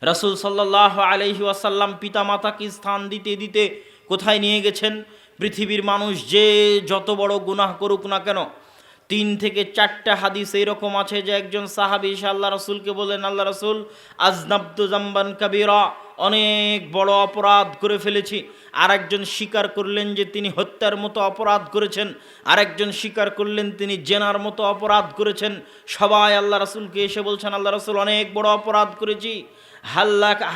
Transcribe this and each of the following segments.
রাসূল সাল্লাল্লাহু আলাইহি ওয়াসাল্লাম পিতামাতাকে স্থান দিতে দিতে কোথায় নিয়ে গেছেন? পৃথিবীর মানুষ যে যত বড় গুনাহ করুক না কেন, 3 থেকে 4টা হাদিস এইরকম আছে যে একজন সাহাবী এসে আল্লাহ রাসূলকে বললেন, আল্লাহ রাসূল, আযনাবতু যামবান কাবীরা, অনেক বড় অপরাধ করে ফেলেছি। আরেকজন স্বীকার করলেন যে তিনি হত্যার মতো অপরাধ করেছেন, আরেকজন স্বীকার করলেন তিনি জেনার মতো অপরাধ করেছেন। সবাই আল্লাহ রাসূলকে এসে বলছেন, আল্লাহ রাসূল, অনেক বড় অপরাধ করেছি,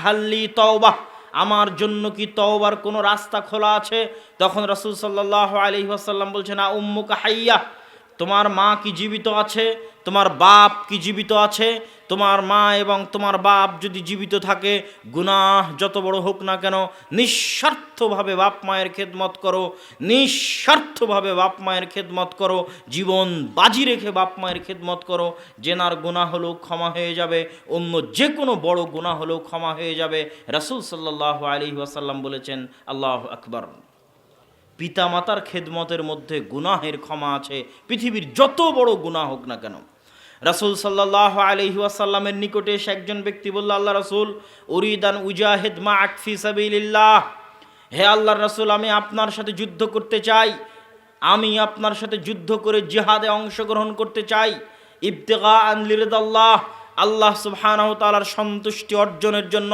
হাল্লি তওবাহ, আমার জন্য কি তওবার কোনো রাস্তা খোলা আছে? তখন রাসূল সাল্লাল্লাহু আলাইহি ওয়াসাল্লাম বলছেন, আ উম্মুকা হাইয়া, তোমার মা কি জীবিত আছে? তোমার বাপ কি জীবিত আছে? তোমার মা এবং তোমার বাপ যদি জীবিত থাকে, গুনাহ যত বড় হোক না কেন, নিঃস্বার্থভাবে বাপ মায়ের খেদমত করো, নিঃস্বার্থভাবে বাপ মায়ের খেদমত করো, জীবন বাজি রেখে বাপ মায়ের খেদমত করো। জেনার গুনাহ হলেও ক্ষমা হয়ে যাবে, অন্য যে কোনো বড় গুনাহ হলেও ক্ষমা হয়ে যাবে। রাসূল সাল্লাল্লাহু আলাইহি ওয়াসাল্লাম বলেছেন, আল্লাহু আকবার। পিতামাতার খেদমতের মধ্যে গুনাহের ক্ষমা আছে, পৃথিবীর যত বড় গুনাহ হোক না কেন। রাসূল সাল্লাল্লাহু আলাইহি ওয়াসাল্লামের নিকটে এসে একজন ব্যক্তি বলল, আল্লাহ রাসূল, উরিদান উজাহিদ মা'আক ফি সাবিলিল্লাহ, হে আল্লাহর রাসূল, আমি আপনার সাথে যুদ্ধ করতে চাই, আমি আপনার সাথে যুদ্ধ করে জিহাদে অংশগ্রহণ করতে চাই, ইবতিগাআন লিরিদাল্লাহ, আল্লাহ সুবহানাহু ওয়া তাআলার সন্তুষ্টি অর্জনের জন্য।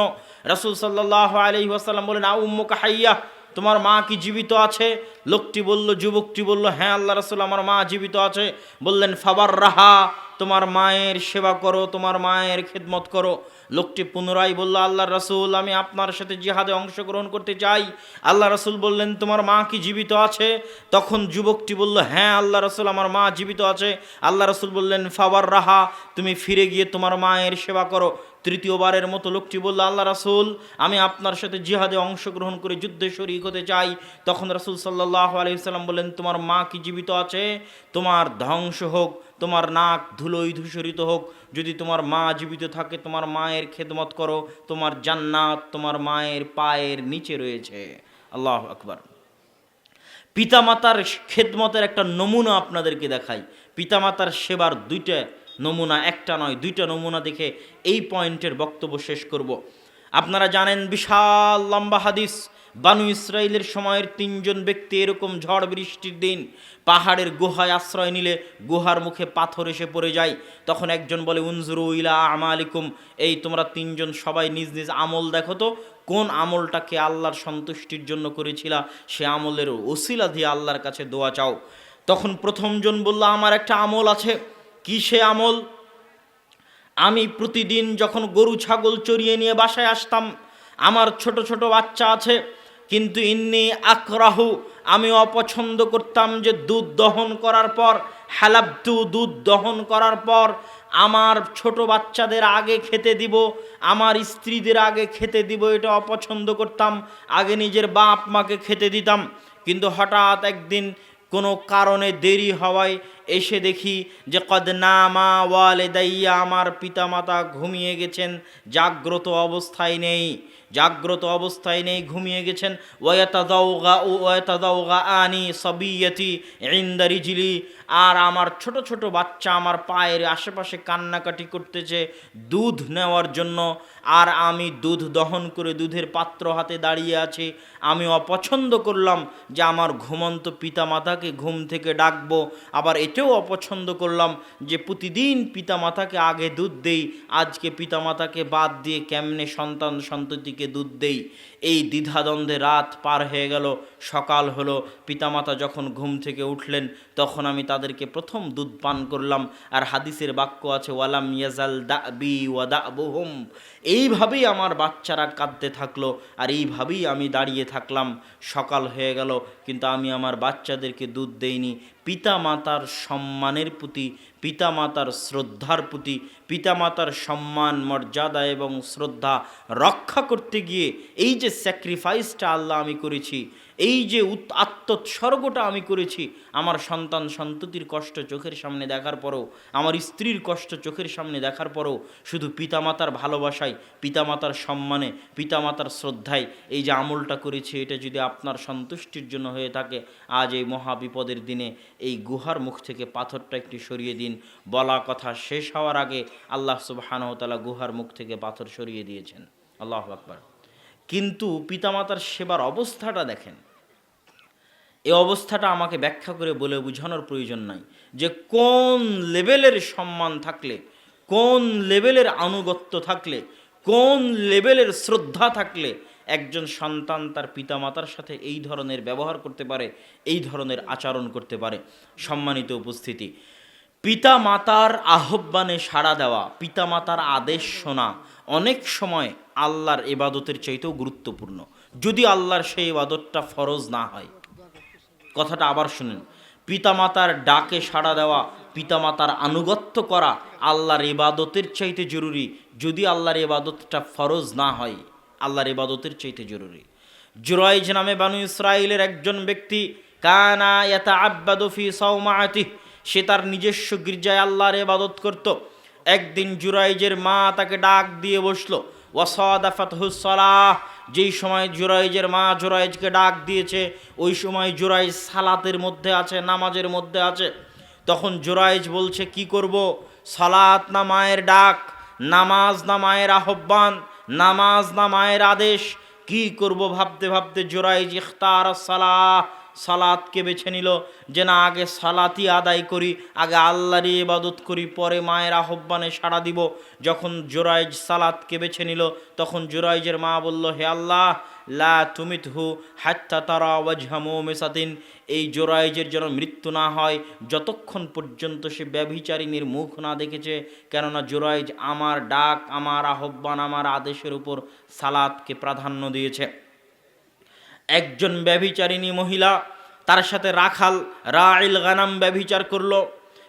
রাসূল সাল্লাল্লাহু আলাইহি ওয়াসাল্লাম বলেন, আ উম্মুকা হাইয়া, তোমার মা কি জীবিত আছে? লোকটি বলল, যুবকটি বলল, হ্যাঁ আল্লাহ রাসূল, আমার মা জীবিত আছে। বললেন, ফাবার রাহা, তোমার মায়ের সেবা করো, তোমার মায়ের খেদমত করো। লোকটি পুনরায় বলল, আল্লাহ রাসূল, আমি আপনার সাথে জিহাদে অংশগ্রহণ করতে চাই। আল্লাহ রাসূল বললেন, তোমার মা কি জীবিত আছে? তখন যুবকটি বলল, হ্যাঁ আল্লাহ রাসূল, আমার মা জীবিত আছে। আল্লাহ রাসূল বললেন, ফাবার রাহা, তুমি ফিরে গিয়ে তোমার মায়ের সেবা করো। তৃতীয়বারের মতো লোকটি বলল, আল্লাহ রাসূল, আমি আপনার সাথে জিহাদে অংশগ্রহণ করে যুদ্ধে শরীক হতে চাই। তখন রাসূল সাল্লাল্লাহু আলাইহি ওয়াসাল্লাম বললেন, তোমার মা কি জীবিত আছে? তোমার ধ্বংস হোক, তোমার নাক ধুলোয় ধূসরিত হোক, যদি তোমার মা জীবিত থাকে তোমার মায়ের খেদমত করো, তোমার জান্নাত তোমার মায়ের পায়ের নিচে রয়েছে। আল্লাহু আকবার। পিতামাতার খেদমতের একটা নমুনা আপনাদেরকে দেখাই। পিতামাতার সেবার 2টা নমুনা, একটা নয় 2টা নমুনা দেখে এই পয়েন্টের বক্তব্য শেষ করব। আপনারা জানেন বিশাল লম্বা হাদিস, বানু ইসরাইলের সময়ের 3জন ব্যক্তি এরকম ঝড় বৃষ্টির দিন পাহাড়ের গুহায় আশ্রয় নিলে গুহার মুখে পাথর এসে পড়ে যায়। তখন একজন বলে, উনজুরু ইলা আমালিকুম, এই তোমরা 3জন সবাই নিজ নিজ আমল দেখো তো, কোন আমলটাকে আল্লাহর সন্তুষ্টির জন্য করেছিলা, সে আমলের ওসিলা দিয়ে আল্লাহর কাছে দোয়া চাও। তখন প্রথমজন বলল, আমার একটা আমল আছে। কি সে আমল? আমি প্রতিদিন যখন গরু ছাগল চড়িয়ে নিয়ে বাসায় আসতাম, আমার ছোট ছোট বাচ্চা আছে, কিন্তু ইন্নি আকরাহু, আমি অপছন্দ করতাম যে দুধ দহন করার পর, হালাবতু, দুধ দহন করার পর আমার ছোট বাচ্চাদের আগে খেতে দিব, আমার স্ত্রীদের আগে খেতে দিব, এটা অপছন্দ করতাম। আগে নিজের বাপ মাকে খেতে দিতাম, কিন্তু হঠাৎ একদিন কোনো কারণে দেরি হওয়ায় এসে দেখি যে কদ নামা ওয়ালিদাইয়া, আমার পিতামাতা ঘুমিয়ে গেছেন, জাগ্রত অবস্থায় নেই, জাগ্রত অবস্থায় নেই, ঘুমিয়ে গেছেন। ওয়াতাদাউগা আনি সাবিয়াতি ইনদা রিজলি, আর আমার ছোট ছোট বাচ্চা আমার পায়ের আশেপাশে কান্নাকাটি করতেছে দুধ নেওয়ার জন্য, আর আমি দুধ দহন করে দুধের পাত্র হাতে দাঁড়িয়ে আছি। আমি অপছন্দ করলাম যে আমার ঘুমন্ত পিতামাতাকে ঘুম থেকে ডাকবো, আবার এটাও অপছন্দ করলাম যে প্রতিদিন পিতামাতাকে আগে দুধ দেই, আজকে পিতামাতাকে বাদ দিয়ে কেমনে সন্তান সন্ততিকে দুধ দেই। এই দ্বিধাদ্বন্দ্বে রাত পার হয়ে গেল, সকাল হলো। পিতামাতা যখন ঘুম থেকে উঠলেন তখন আমি তাদেরকে প্রথম দুধ পান করলাম। আর হাদিসের বাক্য আছে, ওয়ালাম ইয়াজাল দাবি ওয়া দাবুহুম, এইভাবেই আমার বাচ্চারা কাঁদতে থাকলো, আর এইভাবেই আমি দাঁড়িয়ে থাকলাম। সকাল হয়ে গেল, কিন্তু আমি আমার বাচ্চাদেরকে দুধ দেইনি। পিতামাতার সম্মানের প্রতি, পিতামাতার শ্রদ্ধার প্রতি, পিতামাতার সম্মান মর্যাদা এবং শ্রদ্ধা রক্ষা করতে গিয়ে এই যে স্যাক্রিফাইসটা আল্লাহ আমি করেছি, এই যে আত্মোৎসর্গটা আমি করেছি, আমার সন্তান সন্ততির কষ্ট চোখের সামনে দেখার পরও, আমার স্ত্রীর কষ্ট চোখের সামনে দেখার পরও শুধু পিতামাতার ভালোবাসায়, পিতামাতার সম্মানে, পিতামাতার শ্রদ্ধায় এই যে আমলটা করেছি, এটা যদি আপনার সন্তুষ্টির জন্য হয়ে থাকে, আজ এই মহা বিপদের দিনে এই গুহার মুখ থেকে পাথরটা একটু সরিয়ে দিন। বলা কথা শেষ হওয়ার আগে আল্লাহ সুবহানাহু ওয়া তাআলা গুহার মুখ থেকে পাথর সরিয়ে দিয়েছেন। আল্লাহু আকবার। কিন্তু পিতামাতার সেবার অবস্থাটা দেখেন, এই অবস্থাটা আমাকে ব্যাখ্যা করে বলে বোঝানোর প্রয়োজন নাই যে কোন লেভেলের সম্মান থাকলে, কোন লেভেলের আনুগত্য থাকলে, কোন লেভেলের শ্রদ্ধা থাকলে একজন সন্তান তার পিতামাতার সাথে এই ধরনের ব্যবহার করতে পারে, এই ধরনের আচরণ করতে পারে। সম্মানিত উপস্থিতি, পিতামাতার আহ্বানে সাড়া দেওয়া, পিতামাতার আদেশ শোনা অনেক সময় আল্লাহর ইবাদতের চাইতেও গুরুত্বপূর্ণ, যদি আল্লাহর সেই ইবাদতটা ফরজ না হয়। কথাটা আবার শুনেন, পিতামাতার ডাকে সাড়া দেওয়া, পিতামাতার আনুগত্য করা আল্লাহর ইবাদতের চাইতে জরুরি, যদি আল্লাহর ইবাদতটা ফরজ না হয়। আল্লাহর ইবাদতের চাইতে জরুরি। জুরাইজ নামে বানু ইসরাইলের একজন ব্যক্তি, কানা ইয়াতাআব্বাদু ফি সাওমাআতিহি, সে তার নিজস্ব গির্জায় আল্লাহর ইবাদত করত। একদিন জুরাইজের মা তাকে ডাক দিয়ে বসলো। ওয়াসাদাফাতহুস সালাহ, যেই সময় জুরাইজের মা জুরাইজকে ডাক দিয়েছে, ওই সময় জুরাইজ সালাতের মধ্যে আছে, নামাজের মধ্যে আছে। তখন জুরাইজ বলছে, কি করব? সালাত না মায়ের ডাক, নামাজ না মায়ের আহ্বান, নামাজ না মায়ের আদেশ, কি করব ভাবতে ভাবতে জুরাইজ ইখতার সালাহ, সালাতকে বেছে নিল, যে না আগে সালাতই আদায় করি, আগে আল্লাহরই ইবাদত করি, পরে মায়ের আহ্বানে সাড়া দিব। যখন জুরাইজ সালাতকে বেছে নিল, তখন জুরাইজের মা বলল, হে আল্লাহ, লা তুমিতহু হাত্তা তারা ওয়াজহা মুমিসাতিন, এই জুরাইজের যেন মৃত্যু না হয় যতক্ষণ পর্যন্ত সে ব্যভিচারিণীর মুখ না দেখেছে, কেননা জুরাইজ আমার ডাক, আমার আহ্বান, আমার আদেশের উপর সালাতকে প্রাধান্য দিয়েছে। একজন ব্যভিচারিণী মহিলা, তার সাথে রাখাল রাইল গানাম ব্যভিচার করলো।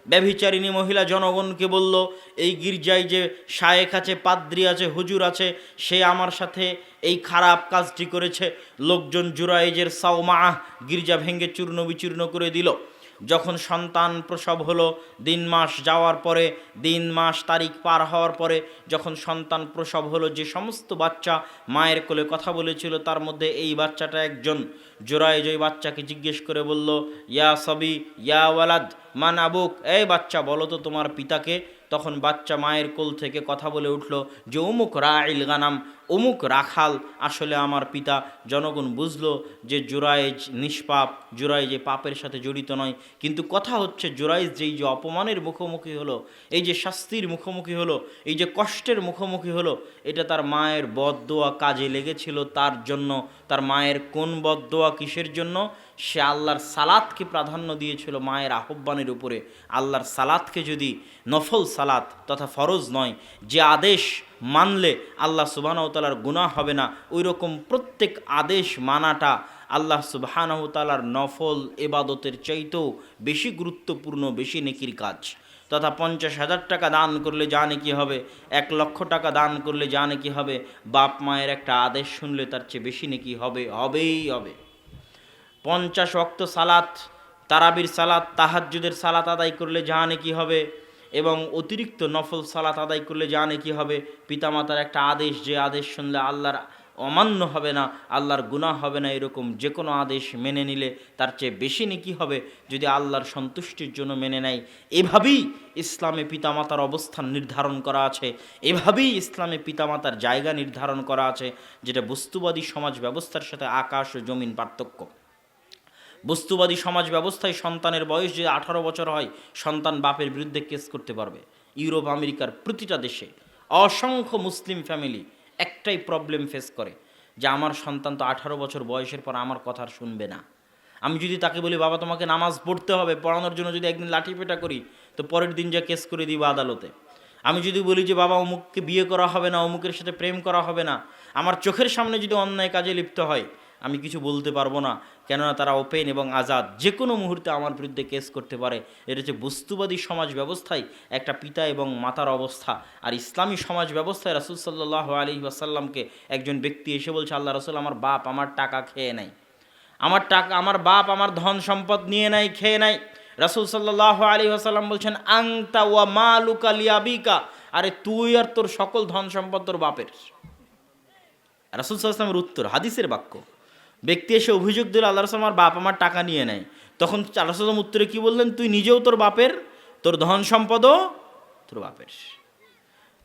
ব্যভিচারিণী মহিলা জনগণকে বলল, এই গির্জায় যে শায়েখ আছে, পাদ্রী আছে, হুজুর আছে, সে আমার সাথে এই খারাপ কাজটি করেছে। লোকজন জুরাইজের সাওমাআহ গির্জা ভেঙে চূর্ণ বিচূর্ণ করে দিল। যখন সন্তান প্রসব হলো, দিন মাস যাওয়ার পরে, দিন মাস তারিখ পার হওয়ার পরে যখন সন্তান প্রসব হলো, যে সমস্ত বাচ্চা মায়ের কোলে কথা বলেছিল তার মধ্যে এই বাচ্চাটা একজন। জুরাইজ ওই বাচ্চাকে জিজ্ঞেস করে বলল, ইয়া সবি ইয়া ওয়ালাদ মান আবুক, এই বাচ্চা বলো তো তোমার পিতাকে। তখন বাচ্চা মায়ের কোল থেকে কথা বলে উঠল যে অমুক রাইল গানাম, অমুক রাখাল আসলে আমার পিতা। জনগণ বুঝলো যে জুরাইজ নিষ্পাপ, জুরাইজ এই পাপের সাথে জড়িত নয়। কিন্তু কথা হচ্ছে, জুরাইজ যেই যে অপমানের মুখোমুখি হলো, এই যে শাস্তির মুখোমুখি হলো, এই যে কষ্টের মুখোমুখি হলো, এটা তার মায়ের বদদোয়া কাজে লেগেছিল তার জন্য। তার মায়ের কোন বদদোয়া, কিসের জন্য? সে আল্লাহর সালাতকে প্রাধান্য দিয়েছিল মায়ের আহ্বানের উপরে। আল্লাহর সালাতকে যদি, নফল সালাত তথা ফরজ নয়, যে আদেশ মানলে আল্লাহ সুবহানাহু ওয়া তাআলার গুনাহ হবে না, ওই রকম প্রত্যেক আদেশ মানাটা আল্লাহ সুবহানাহু ওয়া তাআলার নফল ইবাদতের চাইতেও বেশি গুরুত্বপূর্ণ, বেশি নেকির কাজ। তথা 50,000 টাকা দান করলে যা নেকি হবে, 1,00,000 টাকা দান করলে যা নেকি হবে, বাপ মায়ের একটা আদেশ শুনলে তার চেয়ে বেশি নেকি হবে, হবেই হবে। 50 ওয়াক্ত সালাত, তারাবির সালাত, তাহাজ্জুদের সালাত আদায় করলে যা নেকি হবে, এবং অতিরিক্ত নফল সালাত আদায় করলে যা নেকি হবে। পিতামাতার একটা আদেশ, যে আদেশ শুনলে আল্লাহর অমান্য হবে না, আল্লাহর গুনাহ হবে না, এরকম যে কোনো আদেশ মেনে নিলে তার চেয়ে বেশি নেকি হবে যদি আল্লাহর সন্তুষ্টির জন্য মেনে নেয়। এভাবেই ইসলামে পিতামাতার অবস্থান নির্ধারণ করা আছে, এভাবেই ইসলামে পিতামাতার জায়গা নির্ধারণ করা আছে, যেটা বস্তুবাদী সমাজ ব্যবস্থার সাথে আকাশ ও জমিন পার্থক্য। বস্তুবাদী সমাজ ব্যবস্থায় সন্তানের বয়স যে 18 বছর হয়, সন্তান বাপের বিরুদ্ধে কেস করতে পারবে। ইউরোপ আমেরিকার প্রতিটা দেশে অসংখ্য মুসলিম ফ্যামিলি একটাই প্রবলেম ফেস করে, যে আমার সন্তান তো 18 বছর বয়সের পর আমার কথা শুনবে না। আমি যদি তাকে বলি, বাবা তোমাকে নামাজ পড়তে হবে, পড়ানোর জন্য যদি একদিন লাঠিপেটা করি, তো পরের দিন যা কেস করে দিব আদালতে। আমি যদি বলি যে বাবা অমুককে বিয়ে করা হবে না, অমুকের সাথে প্রেম করা হবে না, আমার চোখের সামনে যদি অন্যায় কাজে লিপ্ত হয়, আমি কিছু বলতে পারবো না, কেননা তারা ওপেন এবং আজাদ, যে কোনো মুহূর্তে আমার বিরুদ্ধে কেস করতে পারে। এটা হচ্ছে বস্তুবাদী সমাজ ব্যবস্থায় একটা পিতা এবং মাতার অবস্থা। আর ইসলামী সমাজ ব্যবস্থায় রাসূল সাল্লাল্লাহু আলাইহি ওয়াসাল্লামকে একজন ব্যক্তি এসে বলছে, আল্লাহ রাসূল, আমার বাপ আমার টাকা খেয়ে নেয়, আমার টাকা, আমার বাপ আমার ধন সম্পদ নিয়ে নাই, খেয়ে নাই। রাসূল সাল্লাল্লাহু আলাইহি ওয়াসাল্লাম বলছেন আনতা ওয়া মালুকা লিআবিকা, আরে তুই আর তোর সকল ধন সম্পদ তোর বাপের। রাসূল সাল্লাল্লাহু আলাইহি ওয়াসাল্লামের উত্তর, হাদিসের বাক্য। ব্যক্তি এসে অভিযোগ দিল আল্লাহ রাসূল আমার বাপ আমার টাকা নিয়ে নেয়, তখন রাসূল সাল্লাল্লাহু আলাইহি ওয়াসাল্লাম উত্তরে কি বললেন, তুই নিজেও তোর বাপের, তোর ধন সম্পদও তোর বাপের।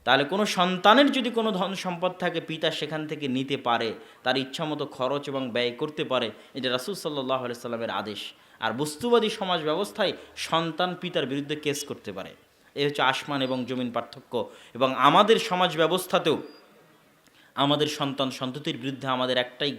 তাহলে কোনো সন্তানের যদি কোনো ধন সম্পদ থাকে, পিতা সেখান থেকে নিতে পারে, তার ইচ্ছা মতো খরচ এবং ব্যয় করতে পারে, এটা রাসূল সাল্লাল্লাহু আলাইহি সাল্লামের আদেশ। আর বস্তুবাদী সমাজ ব্যবস্থায় সন্তান পিতার বিরুদ্ধে কেস করতে পারে। এই হচ্ছে আসমান এবং জমিন পার্থক্য। এবং আমাদের সমাজ ব্যবস্থাতেও আমাদের সন্তান সন্ততির বিরুদ্ধে আমাদের একটাই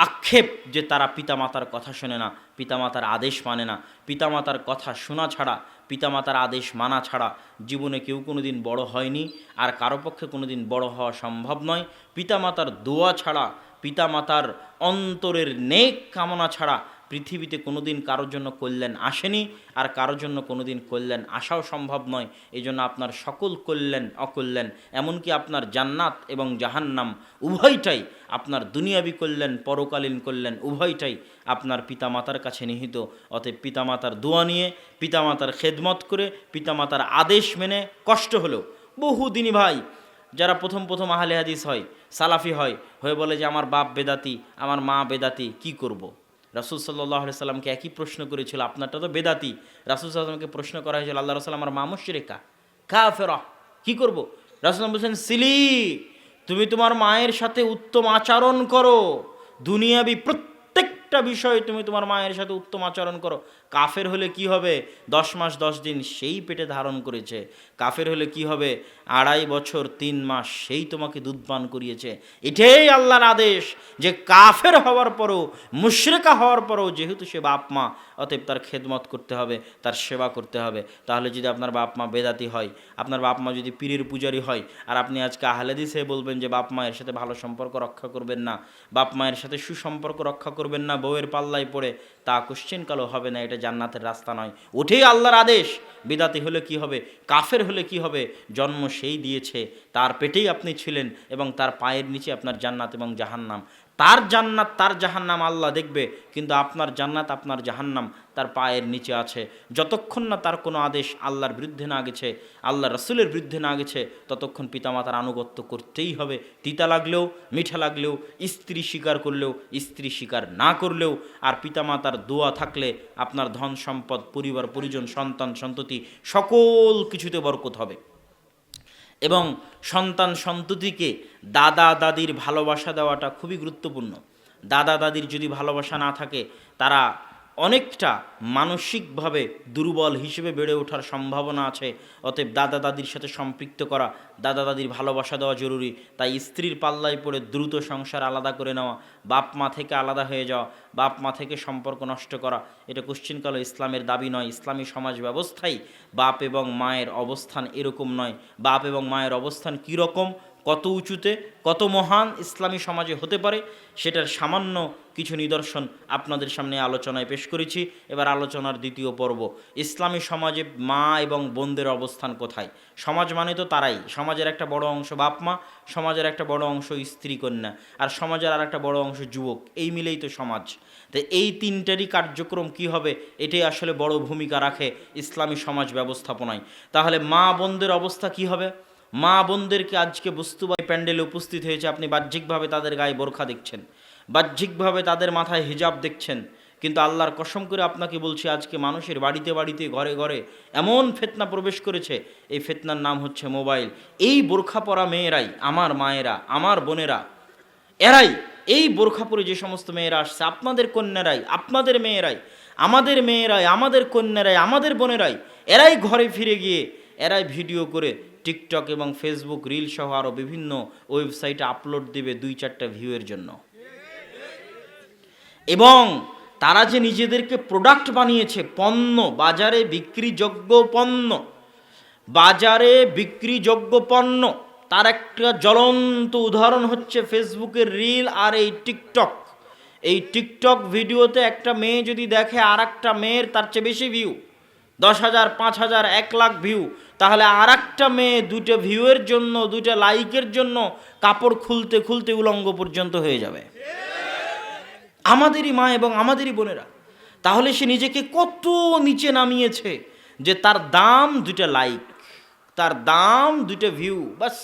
আক্ষেপ যে তারা পিতামাতার কথা শোনে না, পিতামাতার আদেশ মানে না। পিতামাতার কথা শোনা ছাড়া, পিতামাতার আদেশ মানা ছাড়া জীবনে কেউ কোনো দিন বড় হয়নি, আর কারো পক্ষে কোনো দিন বড় হওয়া সম্ভব নয়। পিতামাতার দোয়া ছাড়া, পিতামাতার অন্তরের নেক কামনা ছাড়া পৃথিবীতে কোনো দিন কারোর জন্য কল্যাণ আসেনি, আর কারোর জন্য কোনো দিন কল্যাণ আসাও সম্ভব নয়। এই জন্য আপনার সকল কল্যাণ অকল্যাণ, এমনকি আপনার জান্নাত এবং জাহান্নাম উভয়টাই, আপনার দুনিয়াবি কল্যাণ পরকালীন কল্যাণ উভয়টাই আপনার পিতামাতার কাছে নিহিত। অতএব পিতামাতার দোয়া নিয়ে, পিতামাতার খেদমত করে, পিতামাতার আদেশ মেনে কষ্ট হলেও বহুদিনই ভাই যারা প্রথম প্রথম আহলে হাদিস হয়, সালাফি হয়, হয়ে বলে যে আমার বাপ বেদাতি, আমার মা বেদাতি, কি করব। রাসূল সাল্লাল্লাহু আলাইহি সাল্লামকে একই প্রশ্ন করেছিল, আপনারটা তো বেদাতি। রাসূল সাল্লাল্লাহু আলাইহি সাল্লামকে প্রশ্ন করা হয়েছিল, আল্লাহ রাসূল আমার মা মুশরিকা কাফেরা, কি করব। রাসূল বলছেন সিলি, তুমি তোমার মায়ের সাথে উত্তম আচরণ করো, দুনিয়াবি প্রত্যেকটা বিষয়ে তুমি তোমার মায়ের সাথে উত্তম আচরণ করো। কাফের হলে কি হবে, 10 মাস 10 দিন সেই পেটে ধারণ করেছে। কাফের হলে কি হবে, 2.5 বছর 3 মাস সেই তোমাকে দুধ পান করিয়েছে। এটাই আল্লাহর আদেশ যে কাফের হওয়ার পরও, মুশরিকা হওয়ার পরও যেহেতু সে বাপ মা, অতএব তার খেদমত করতে হবে, তার সেবা করতে হবে। তাহলে যদি আপনার বাপ মা বেদাতি হয়, আপনার বাপ মা যদি পীরের পূজারী হয়, আর আপনি আজকে আহলে হাদিসে বলবেন যে বাপ মায়ের সাথে ভালো সম্পর্ক রক্ষা করবেন না, বাপ মায়ের সাথে সুসম্পর্ক রক্ষা করবেন না, বউয়ের পাল্লায় পড়ে, তা কোশ্চেন কালো হবে না, এটা জান্নাতের রাস্তা নয়। ওঠেই আল্লাহর আদেশ। বিদাতি হলে কি হবে, কাফের হলে কি হবে, জন্ম সেই দিয়েছে, তার পেটেই আপনি ছিলেন, এবং তার পায়ের নিচে আপনার জান্নাত এবং জাহান্নাম। তার জান্নাত তার জাহান্নাম আল্লাহ দেখবে, কিন্তু আপনার জান্নাত আপনার জাহান্নাম তার পায়ের নিচে আছে। যতক্ষণ না তার কোনো আদেশ আল্লাহর বিরুদ্ধে না গেছে, আল্লাহ রসুলের বিরুদ্ধে না গেছে, ততক্ষণ পিতামাতার আনুগত্য করতেই হবে। তিতা লাগলেও, মিঠা লাগলেও, স্ত্রী স্বীকার করলেও, স্ত্রী স্বীকার না করলেও। আর পিতামাতার দোয়া থাকলে আপনার ধন সম্পদ, পরিবার পরিজন, সন্তান সন্ততি সকল কিছুতে বরকত হবে। এবং সন্তান সন্ততিকে দাদা দাদির ভালোবাসা দেওয়াটা খুবই গুরুত্বপূর্ণ। দাদা দাদির যদি ভালোবাসা না থাকে, তারা অনেকটা মানসিকভাবে দুর্বল হিসেবে বেড়ে ওঠার সম্ভাবনা আছে। অতএব দাদা দাদির সাথে সম্পৃক্ত করা, দাদা দাদির ভালোবাসা দেওয়া জরুরি। তাই স্ত্রীর পাল্লায় পড়ে দ্রুত সংসার আলাদা করে নেওয়া, বাপ মা থেকে আলাদা হয়ে যাওয়া, বাপ মা থেকে সম্পর্ক নষ্ট করা, এটা কোশ্চিনকালে ইসলামের দাবি নয়। ইসলামী সমাজ ব্যবস্থায় বাপ এবং মায়ের অবস্থান এরকম নয়। বাপ এবং মায়ের অবস্থান কীরকম, কত উঁচুতে, কত মহান ইসলামী সমাজে হতে পারে, সেটার সামান্য কিছু নিদর্শন আপনাদের সামনে আলোচনায় পেশ করেছি। এবার আলোচনার দ্বিতীয় পর্ব, ইসলামী সমাজে মা এবং বোনদের অবস্থান কোথায়। সমাজ মানে তো তারাই, সমাজের একটা বড় অংশ বাপ মা, সমাজের একটা বড় অংশ স্ত্রী কন্যা, আর সমাজের আর একটা বড় অংশ যুবক, এই মিলেই তো সমাজ। তো এই তিনটারই কার্যক্রম কি হবে, এটাই আসলে বড় ভূমিকা রাখে ইসলামী সমাজ ব্যবস্থাপনায়। তাহলে মা বোনদের অবস্থা কি হবে। মা বোনদেরকে আজকে বস্তুবাদী প্যান্ডেলে উপস্থিত হয়েছে, আপনি বাহ্যিকভাবে তাদের গায়ে বোরখা দেখছেন, বাহ্যিকভাবে তাদের মাথায় হিজাব দেখছেন, কিন্তু আল্লাহর কসম করে আপনাকে বলছি, আজকে মানুষের বাড়িতে বাড়িতে, ঘরে ঘরে এমন ফিতনা প্রবেশ করেছে, এই ফিতনার নাম হচ্ছে মোবাইল। এই বোরখা পরা মেয়েরাই, আমার মায়েরা, আমার বোনেরা, এরাই, এই বোরখা পরে যে সমস্ত মেয়েরা আসছে, আপনাদের কন্যারাই, আপনাদের মেয়েরাই, আমাদের মেয়েরাই, আমাদের কন্যারাই, আমাদের বোনেরাই, এরাই ঘরে ফিরে গিয়ে এরাই ভিডিও করে টিকটক এবং ফেসবুক রিল সহ আরও বিভিন্ন ওয়েবসাইটে আপলোড দেবে 2-4টা ভিউয়ের জন্য। এবং তারা যে নিজেদেরকে প্রোডাক্ট বানিয়েছে, পণ্য, বাজারে বিক্রিযোগ্য পণ্য, বাজারে বিক্রিযোগ্য পণ্য, তার একটা জ্বলন্ত উদাহরণ হচ্ছে ফেসবুকের রিল আর এই টিকটক। এই টিকটক ভিডিওতে একটা মেয়ে যদি দেখে আর একটা মেয়ের তার চেয়ে বেশি ভিউ, 10,000, 5,000, 1 লাখ ভিউ, তাহলে আর একটা মেয়ে 2টা ভিউয়ের জন্য, 2টা লাইকের জন্য কাপড় খুলতে খুলতে উলঙ্গ পর্যন্ত হয়ে যাবে। আমাদেরই মা এবং আমাদেরই বোনেরা। তাহলে সে নিজেকে কত নিচে নামিয়েছে যে তার দাম 2টা লাইক, তার দাম 2টা ভিউ, বাস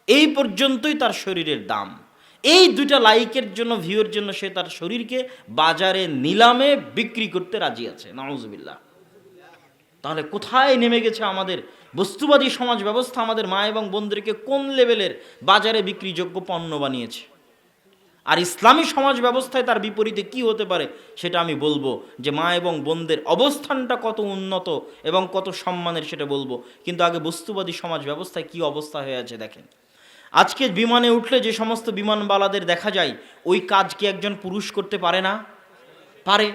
এই পর্যন্তই তার শরীরের দাম। এই 2টা লাইকের জন্য, ভিউয়ের জন্য সে তার শরীরকে বাজারে নিলামে বিক্রি করতে রাজি আছে। নাউজুবিল্লাহ। তাহলে কোথায় নেমে গেছে আমাদের বস্তুবাদী সমাজ ব্যবস্থা? আমাদের মা এবং বোনদেরকে কোন লেভেলের বাজারে বিক্রিযোগ্য পণ্য বানিয়েছে। আর ইসলামী সমাজ ব্যবস্থায় তার বিপরীতে কি হতে পারে সেটা আমি বলবো, যে মা এবং বোনদের অবস্থানটা কত উন্নত এবং কত সম্মানের সেটা বলবো। কিন্তু আগে বস্তুবাদী সমাজ ব্যবস্থায় কি অবস্থা হয়ে আছে দেখেন। আজকে বিমানে উঠলে যে সমস্ত বিমানবালাদের দেখা যায়, ওই কাজ কি একজন পুরুষ করতে পারে না? পারে।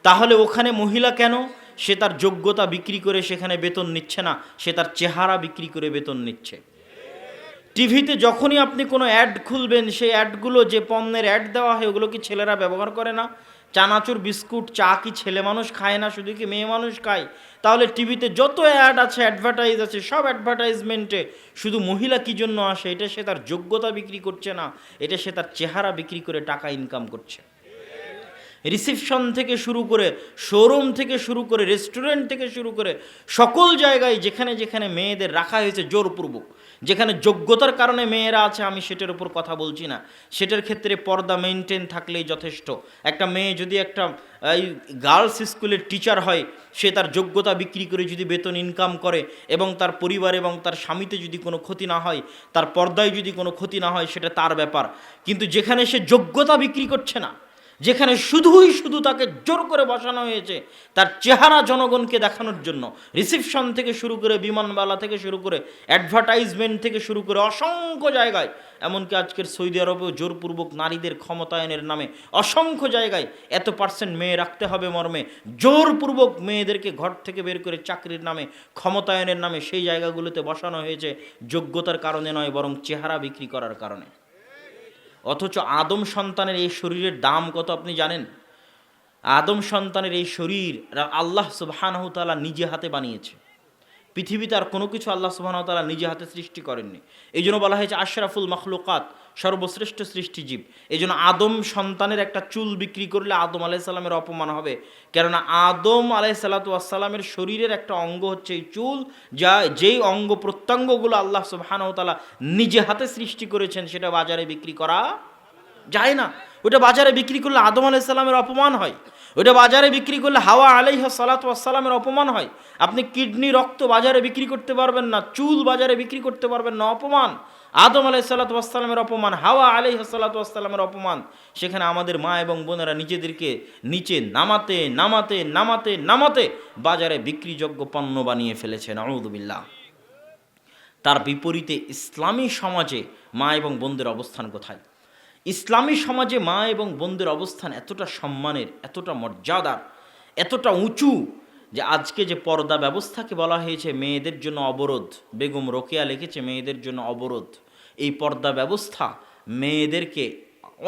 তাহলে ওখানে মহিলা কেন? সে তার যোগ্যতা বিক্রি করে সেখানে বেতন নিচ্ছে না, সে তার চেহারা বিক্রি করে বেতন নিচ্ছে। টিভিতে যখনই আপনি কোনো অ্যাড খুলবেন, সেই অ্যাডগুলো যে পণ্যের অ্যাড দেওয়া হয় ওগুলো কি ছেলেরা ব্যবহার করে না? চানাচুর বিস্কুট চা কি ছেলে মানুষ খায় না, শুধু কি মেয়ে মানুষ খায়? তাহলে টিভিতে যত অ্যাড আছে, অ্যাডভার্টাইজ আছে, সব অ্যাডভার্টাইজমেন্টে শুধু মহিলা কী জন্য আসে? এটা সে তার যোগ্যতা বিক্রি করছে না, এটা সে তার চেহারা বিক্রি করে টাকা ইনকাম করছে। রিসেপশন থেকে শুরু করে, শোরুম থেকে শুরু করে, রেস্টুরেন্ট থেকে শুরু করে সকল জায়গায় যেখানে যেখানে মেয়েদের রাখা হয়েছে জোরপূর্বক, যেখানে যোগ্যতার কারণে মেয়েরা আছে, আমি সেটার উপর কথা বলছি না, সেটার ক্ষেত্রে পর্দা মেনটেন থাকলেই যথেষ্ট। একটা মেয়ে যদি একটা এই গার্লস স্কুলের টিচার হয়, সে তার যোগ্যতা বিক্রি করে যদি বেতন ইনকাম করে এবং তার পরিবার এবং তার স্বামীতে যদি কোনো ক্ষতি না হয়, তার পর্দায় যদি কোনো ক্ষতি না হয়, সেটা তার ব্যাপার। কিন্তু যেখানে সে যোগ্যতা বিক্রি করছে না, যেখানে শুধু তাকে জোর করে বসানো হয়েছে তার চেহারা জনগণকে দেখানোর জন্য, রিসেপশন থেকে শুরু করে, বিমানবালা থেকে শুরু করে, অ্যাডভার্টাইজমেন্ট থেকে শুরু করে অসংখ্য জায়গায়, এমনকি আজকের সৌদি আরবেও জোরপূর্বক নারীদের ক্ষমতায়নের নামে অসংখ্য জায়গায় এত % মেয়ে রাখতে হবে মর্মে জোরপূর্বক মেয়েদেরকে ঘর থেকে বের করে চাকরির নামে, ক্ষমতায়নের নামে সেই জায়গাগুলোতে বসানো হয়েছে যোগ্যতার কারণে নয়, বরং চেহারা বিক্রি করার কারণে। অথচ আদম সন্তানের এই শরীরের দাম কত আপনি জানেন? আদম সন্তানের এই শরীর আল্লাহ সুবহানাহু ওয়া তাআলা নিজে হাতে বানিয়েছে। পৃথিবীতে আর কোনো কিছু আল্লাহ সুবহানাহু ওয়া তাআলা নিজে হাতে সৃষ্টি করেননি। এই জন্য বলা হয়েছে আশরাফুল মাখলুকাত, সর্বশ্রেষ্ঠ সৃষ্টিজীব। এই জন্য আদম সন্তানের একটা চুল বিক্রি করলে আদম আলাইহিস সালামের অপমান হবে। কেননা আদম আলাইহিস সালাতু ওয়াস সালামের শরীরের একটা অঙ্গ হচ্ছে এই চুল, যেই অঙ্গ প্রত্যঙ্গগুলো আল্লাহ সুবহানাহু ওয়া তাআলা নিজে হাতে সৃষ্টি করেছেন, সেটা বাজারে বিক্রি করা যায় না। ওটা বাজারে বিক্রি করলে আদম আলাইহিস সালামের অপমান হয়, ওটা বাজারে বিক্রি করলে হাওয়া আলাইহিস সালাতু ওয়াস সালামের অপমান হয়। আপনি কিডনি, রক্ত বাজারে বিক্রি করতে পারবেন না, চুল বাজারে বিক্রি করতে পারবেন না, অপমান। আদম আলাইহিস সালাতু ওয়াস সালামের অপমান, হাওয়া আলাইহিস সালাতু ওয়াস সালামের অপমান। সেখানে আমাদের মা এবং বোনেরা নিজেদেরকে নিচে নামাতে নামাতে নামাতে নামাতে বাজারে বিক্রিযোগ্য পণ্য বানিয়ে ফেলেছেন। আউযু বিল্লাহ। তার বিপরীতে ইসলামী সমাজে মা এবং বোনদের অবস্থান কোথায়? ইসলামী সমাজে মা এবং বোনদের অবস্থান এতটা সম্মানের, এতটা মর্যাদার, এতটা উঁচু যে আজকে যে পর্দা ব্যবস্থাকে বলা হয়েছে মেয়েদের জন্য অবরোধ, বেগম রোকেয়া লিখেছে মেয়েদের জন্য অবরোধ। এই পর্দা ব্যবস্থা মেয়েদেরকে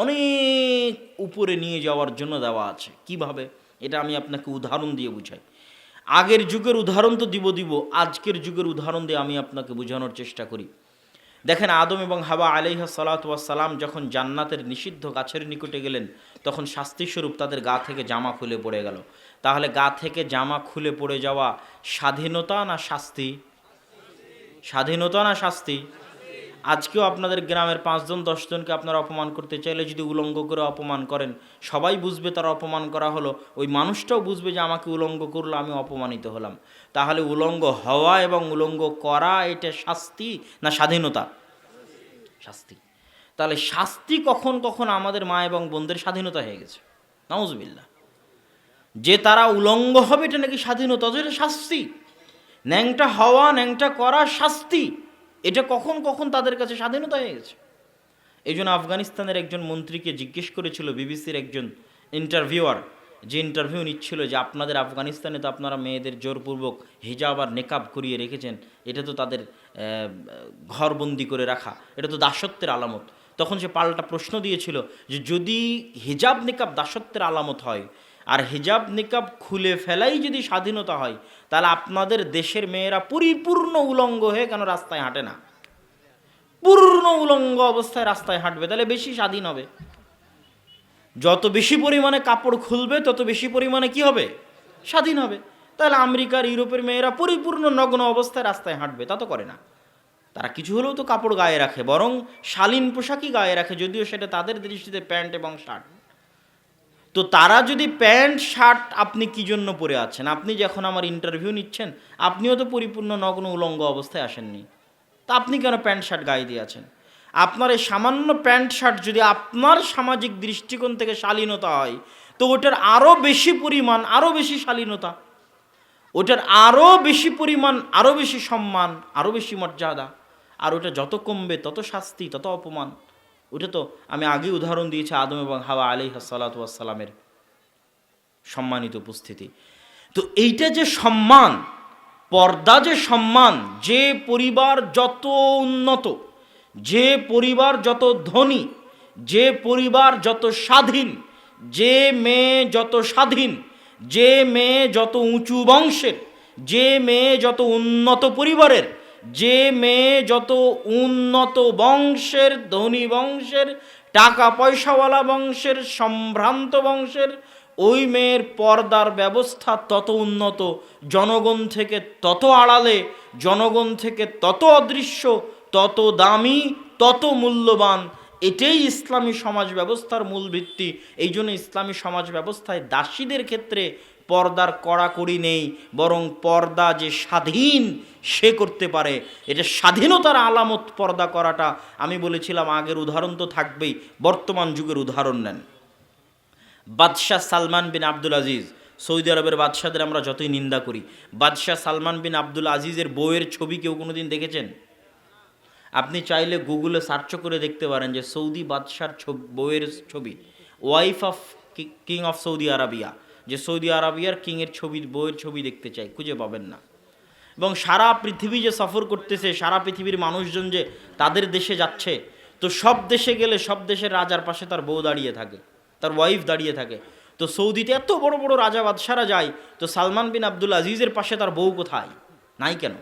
অনেক উপরে নিয়ে যাওয়ার জন্য দেওয়া আছে। কিভাবে? এটা আমি আপনাকে উদাহরণ দিয়ে বুঝাই। আগের যুগের উদাহরণ তো দিব, আজকের যুগের উদাহরণ দিয়ে আমি আপনাকে বোঝানোর চেষ্টা করি। দেখেন, আদম এবং হাওয়া আলাইহিস সালাতু ওয়াস সালাম যখন জান্নাতের নিষিদ্ধ গাছের নিকটে গেলেন, তখন শাস্তিস্বরূপ তাদের গা থেকে জামা খুলে পড়ে গেল। তাহলে গা থেকে জামা খুলে পড়ে যাওয়া স্বাধীনতা না শাস্তি? স্বাধীনতা না শাস্তি? আজকেও আপনাদের গ্রামের 5 জন 10 জনকে আপনারা অপমান করতে চাইলে যদি উলঙ্গ করে অপমান করেন, সবাই বুঝবে তারা অপমান করা হলো, ওই মানুষটাও বুঝবে যে আমাকে উলঙ্গ করলো, আমি অপমানিত হলাম। তাহলে উলঙ্গ হওয়া এবং উলঙ্গ করা এটা শাস্তি না স্বাধীনতা? শাস্তি। তাহলে শাস্তি কখন কখন আমাদের মা এবং বোনদের স্বাধীনতা হয়ে গেছে। নাউজুবিল্লাহ। যে তারা উলঙ্গ হবে এটা নাকি স্বাধীনতা? এটা শাস্তি। ন্যাংটা হওয়া, ন্যাংটা করা শাস্তি। এটা কখন কখন তাদের কাছে স্বাধীনতা হয়ে গেছে। এই জন্য আফগানিস্তানের একজন মন্ত্রীকে জিজ্ঞেস করেছিল বিবিসির একজন ইন্টারভিউয়ার, যে ইন্টারভিউ নিচ্ছিল, যে আপনাদের আফগানিস্তানে তো আপনারা মেয়েদের জোরপূর্বক হিজাব আর নেকাব করিয়ে রেখেছেন, এটা তো তাদের ঘরবন্দি করে রাখা, এটা তো দাসত্বের আলামত। তখন সে পাল্টা প্রশ্ন দিয়েছিল যে যদি হিজাব নেকাব দাসত্বের আলামত হয় আর হিজাব নিকাব খুলে ফেলাই যদি স্বাধীনতা হয়, তাহলে আপনাদের দেশের মেয়েরা পরিপূর্ণ উলঙ্গ হয়ে কেন রাস্তায় হাঁটে না? পূর্ণ উলঙ্গ অবস্থায় রাস্তায় হাঁটবে, তাহলে বেশি স্বাধীন হবে। যত বেশি পরিমাণে কাপড় খুলবে তত বেশি পরিমাণে কি হবে, স্বাধীন হবে। তাহলে আমেরিকার ইউরোপের মেয়েরা পরিপূর্ণ নগ্ন অবস্থায় রাস্তায় হাঁটবে, তা তো করে না। তারা কিছু হলেও তো কাপড় গায়ে রাখে, বরং শালীন পোশাকই গায়ে রাখে, যদিও সেটা তাদের দৃষ্টিতে প্যান্ট এবং শার্ট। তো তারা যদি প্যান্ট শার্ট, আপনি কি জন্য পরে আছেন? আপনি যখন আমার ইন্টারভিউ নিচ্ছেন আপনিও তো পরিপূর্ণ নগ্ন উলঙ্গ অবস্থায় আসেননি, তা আপনি কেন প্যান্ট শার্ট গায়ে দিয়ে আছেন? আপনার এই সামান্য প্যান্ট শার্ট যদি আপনার সামাজিক দৃষ্টিকোণ থেকে শালীনতা হয়, তো ওটার আরও বেশি পরিমাণ, আরও বেশি শালীনতা, ওটার আরও বেশি পরিমাণ, আরও বেশি সম্মান, আরও বেশি মর্যাদা। আর ওটা যত কমবে তত শাস্তি, তত অপমান। ওটা তো আমি আগে উদাহরণ দিয়েছি আদম এবং হাওয়া আলাইহিস সালাতু ওয়াস সালামের সম্মানিত উপস্থিতি। তো এইটা যে সম্মান, পর্দা যে সম্মান, যে পরিবার যত উন্নত, যে পরিবার যত ধনী, যে পরিবার যত স্বাধীন, যে মেয়ে যত স্বাধীন, যে মেয়ে যত উঁচু বংশের, যে মেয়ে যত উন্নত পরিবারের, যে মেয়ে যত উন্নত বংশের, ধনী বংশের, টাকা পয়সাওয়ালা বংশের, সম্ভ্রান্ত বংশের, ওই মেয়ের পর্দার ব্যবস্থা তত উন্নত, জনগণ থেকে তত আড়ালে, জনগণ থেকে তত অদৃশ্য, তত দামি, তত মূল্যবান। এটাই ইসলামী সমাজ ব্যবস্থার মূল ভিত্তি। এই জন্য ইসলামী সমাজ ব্যবস্থায় দাসীদের ক্ষেত্রে পর্দার কড়াকড়ি নেই, বরং পর্দা যে স্বাধীন সে করতে পারে, এটা স্বাধীনতার আলামত পর্দা করাটা। আমি বলেছিলাম আগের উদাহরণ তো থাকবেই, বর্তমান যুগের উদাহরণ নেন। বাদশাহ সালমান বিন আব্দুল আজিজ, সৌদি আরবের বাদশাদের আমরা যতই নিন্দা করি, বাদশাহ সালমান বিন আব্দুল আজিজের বউয়ের ছবি কেউ কোনো দিন দেখেছেন? আপনি চাইলে গুগলে সার্চ করে দেখতে পারেন যে সৌদি বাদশার বউয়ের ছবি, wife of king of Saudi Arabia, যে সৌদি আরবিয়ার কিংয়ের ছবি, বউয়ের ছবি দেখতে চাই, খুঁজে পাবেন না। এবং সারা পৃথিবী যে সফর করতেছে, সারা পৃথিবীর মানুষজন যে তাদের দেশে যাচ্ছে, তো সব দেশে গেলে সব দেশের রাজার পাশে তার বউ দাঁড়িয়ে থাকে, তার ওয়াইফ দাঁড়িয়ে থাকে। তো সৌদিতে এত বড় বড় রাজা বাদশারা যায়, তো সালমান বিন আব্দুল আজিজের পাশে তার বউ কোথায়? নাই কেন?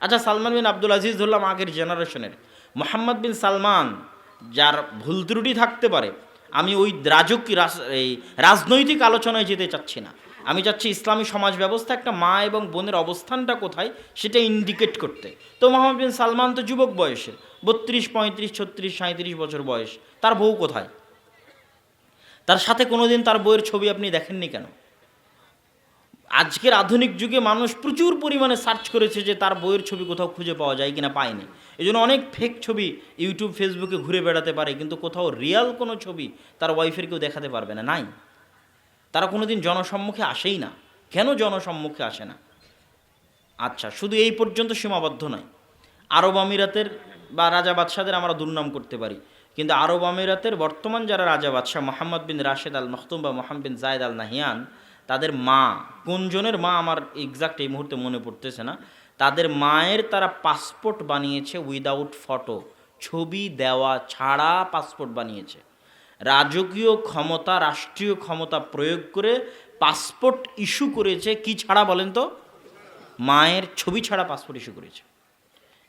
আচ্ছা, সালমান বিন আব্দুল আজিজ ধরলাম আগের জেনারেশনের, মোহাম্মদ বিন সালমান, যার ভুল ত্রুটি থাকতে পারে, আমি ওই এই রাজনৈতিক আলোচনায় যেতে চাচ্ছি না। আমি চাচ্ছি ইসলামী সমাজ ব্যবস্থা একটা মা এবং বোনের অবস্থানটা কোথায় সেটা ইন্ডিকেট করতে। তো মোহাম্মদ বিন সালমান তো যুবক বয়সের, 32, 35, 36, 37 বছর বয়স, তার বউ কোথায়? তার সাথে কোনোদিন তার বউয়ের ছবি আপনি দেখেননি কেন? আজকের আধুনিক যুগে মানুষ প্রচুর পরিমাণে সার্চ করেছে যে তার বইয়ের ছবি কোথাও খুঁজে পাওয়া যায় কিনা, পায়নি। এই জন্য অনেক ফেক ছবি ইউটিউব ফেসবুকে ঘুরে বেড়াতে পারে, কিন্তু কোথাও রিয়াল কোনো ছবি তার ওয়াইফের কেউ দেখাতে পারবে না, নাই। তারা কোনো দিন জনসম্মুখে আসেই না। কেন জনসম্মুখে আসে না? আচ্ছা, শুধু এই পর্যন্ত সীমাবদ্ধ নয়। আরব আমিরাতের বা রাজা বাদশাদের আমরা দুর্নাম করতে পারি, কিন্তু আরব আমিরাতের বর্তমান যারা রাজা বাদশাহ, মোহাম্মদ বিন রাশেদ আল মখতুম বা মোহাম্মদ বিন জায়েদ আল নাহিয়ান, তাদের মা, কোনজনের মা আমার এক্সাক্ট এই মুহূর্তে মনে পড়তেছে না, তাদের মায়ের তারা পাসপোর্ট বানিয়েছে উইদাউট ফটো, ছবি দেওয়া ছাড়া পাসপোর্ট বানিয়েছে। রাজকীয় ক্ষমতা, রাষ্ট্রীয় ক্ষমতা প্রয়োগ করে পাসপোর্ট ইস্যু করেছে, কি ছাড়া বলেন তো? মায়ের ছবি ছাড়া পাসপোর্ট ইস্যু করেছে।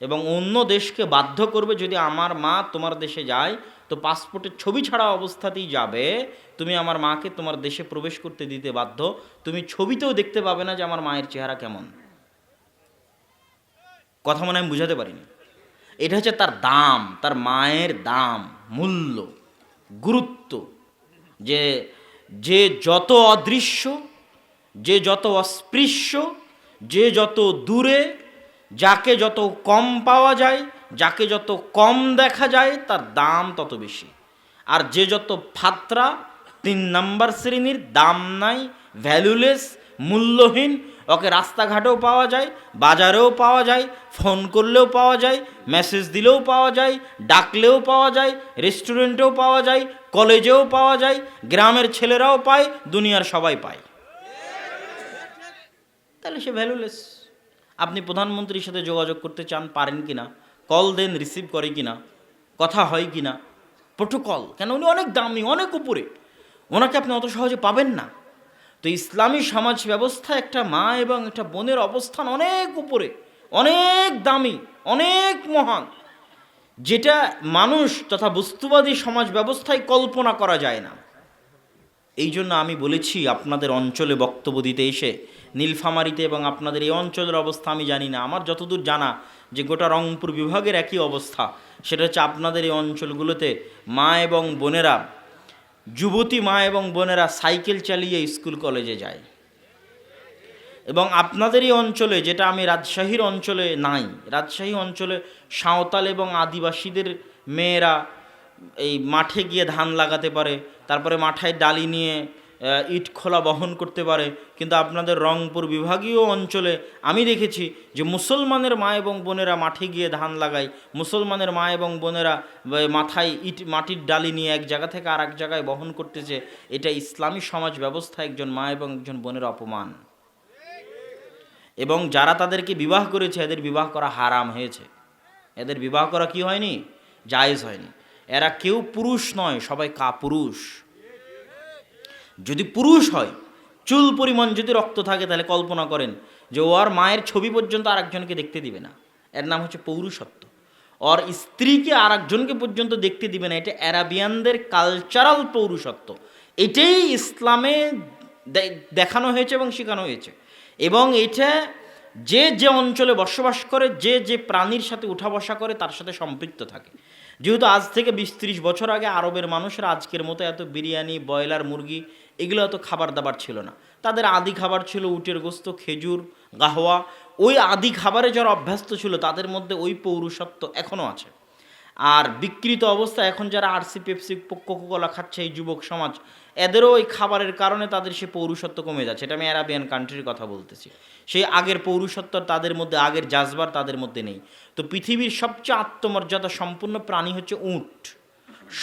এবং অন্য দেশকে বাধ্য করবে, যদি আমার মা তোমার দেশে যায় তো পাসপোর্টের ছবি ছাড়া অবস্থাতেই যাবে, তুমি আমার মাকে তোমার দেশে প্রবেশ করতে দিতে বাধ্য, তুমি ছবিতেও দেখতে পাবে না যে আমার মায়ের চেহারা কেমন। কথা মনে আমি বুঝাতে পারিনি। এটা হচ্ছে তার দাম, তার মায়ের দাম, মূল্য, গুরুত্ব। যে যে যত অদৃশ্য, যে যত অস্পৃশ্য, যে যত দূরে, যাকে যত কম পাওয়া যায়, যাকে যত কম দেখা যায়, তার দাম তত বেশি। আর যে যত ফাত্রা, 3 নাম্বার শ্রেণীর, দাম নাই, ভ্যালুলেস, মূল্যহীন, ওকে রাস্তাঘাটেও পাওয়া যায়, বাজারেও পাওয়া যায়, ফোন করলেও পাওয়া যায়, মেসেজ দিলেও পাওয়া যায়, ডাকলেও পাওয়া যায়, রেস্টুরেন্টেও পাওয়া যায়, কলেজেও পাওয়া যায়, গ্রামের ছেলেরাও পায়, দুনিয়ার সবাই পায়। তাহলে সে ভ্যালুলেস। আপনি প্রধানমন্ত্রীর সাথে যোগাযোগ করতে চান, পারেন কিনা? কল দেন, রিসিভ করে কিনা? কথা হয় কিনা? প্রোটোকল কেন? উনি অনেক দামি, অনেক উপরে, ওনাকে আপনি অত সহজে পাবেন না। তো ইসলামী সমাজ ব্যবস্থা একটা মা এবং একটা বোনের অবস্থান অনেক উপরে, অনেক দামি, অনেক মহান, যেটা মানুষ তথা বস্তুবাদী সমাজ ব্যবস্থায় কল্পনা করা যায় না। এই জন্য আমি বলেছি আপনাদের অঞ্চলে বক্তব্য দিতে এসে, নীলফামারীতে এবং আপনাদের এই অঞ্চলের অবস্থা আমি জানি না, আমার যতদূর জানা যে গোটা রংপুর বিভাগের একই অবস্থা, সেটা হচ্ছে আপনাদের এই অঞ্চলগুলোতে মা এবং বোনেরা, যুবতী মা এবং বোনেরা সাইকেল চালিয়ে স্কুল কলেজে যায়। এবং আপনাদের এই অঞ্চলে, যেটা আমি রাজশাহীর অঞ্চলে নাই, রাজশাহী অঞ্চলে সাঁওতাল এবং আদিবাসীদের মেয়েরা এই মাঠে গিয়ে ধান লাগাতে পারে, তারপরে মাথায় ডালি নিয়ে ইট খোলা বহন করতে পারে। কিন্তু আপনাদের রংপুর বিভাগীয় অঞ্চলে আমি দেখেছি যে মুসলমানের মা এবং বোনেরা মাঠে গিয়ে ধান লাগায়, মুসলমানের মা এবং বোনেরা মাথায় মাটির ডালি নিয়ে এক জায়গা থেকে আর এক জায়গায় বহন করতেছে। এটা ইসলামী সমাজ ব্যবস্থা একজন মা এবং একজন বোনের অপমান। এবং যারা তাদেরকে বিবাহ করেছে এদের বিবাহ করা হারাম হয়েছে, এদের বিবাহ করা কি হয়নি? জায়েজ হয়নি। এরা কেউ পুরুষ নয়, সবাই কাপুরুষ। যদি পুরুষ হয়, চুল পরিমাণ যদি রক্ত থাকে, তাহলে কল্পনা করেন যে ওর মায়ের ছবি পর্যন্ত আর একজনকে দেখতে দিবে না। এর নাম হচ্ছে পৌরুষত্ব। ওর স্ত্রীকে আর একজনকে পর্যন্ত দেখতে দিবে না। এটা অ্যারাবিয়ানদের কালচারাল পৌরুষত্ব। এটাই ইসলামে দেখানো হয়েছে এবং শেখানো হয়েছে। এবং এটা যে যে অঞ্চলে বসবাস করে, যে যে প্রাণীর সাথে উঠা বসা করে, তার সাথে সম্পৃক্ত থাকে। যেহেতু আজ থেকে 20-30 বছর আগে আরবের মানুষেরা আজকের মতো এত বিরিয়ানি, ব্রয়লার মুরগি এগুলো এত খাবার দাবার ছিল না। তাদের আদি খাবার ছিল উটের গোস্ত, খেজুর, গাহওয়া। ওই আদি খাবারে যারা অভ্যস্ত ছিল তাদের মধ্যে ওই পৌরুষত্ব এখনও আছে। আর বিকৃত অবস্থা এখন যারা আরসি, পেপসি, কোকাকোলা খাচ্ছে এই যুবক সমাজ, এদেরও ওই খাবারের কারণে তাদের সে পৌরুষত্ব কমে যাচ্ছে। এটা আমি অ্যারাবিয়ান কান্ট্রির কথা বলতেছি। সেই আগের পৌরুষত্ব তাদের মধ্যে, আগের জাজবার তাদের মধ্যে নেই। তো পৃথিবীর সবচেয়ে আত্মমর্যাদা সম্পূর্ণ প্রাণী হচ্ছে উট।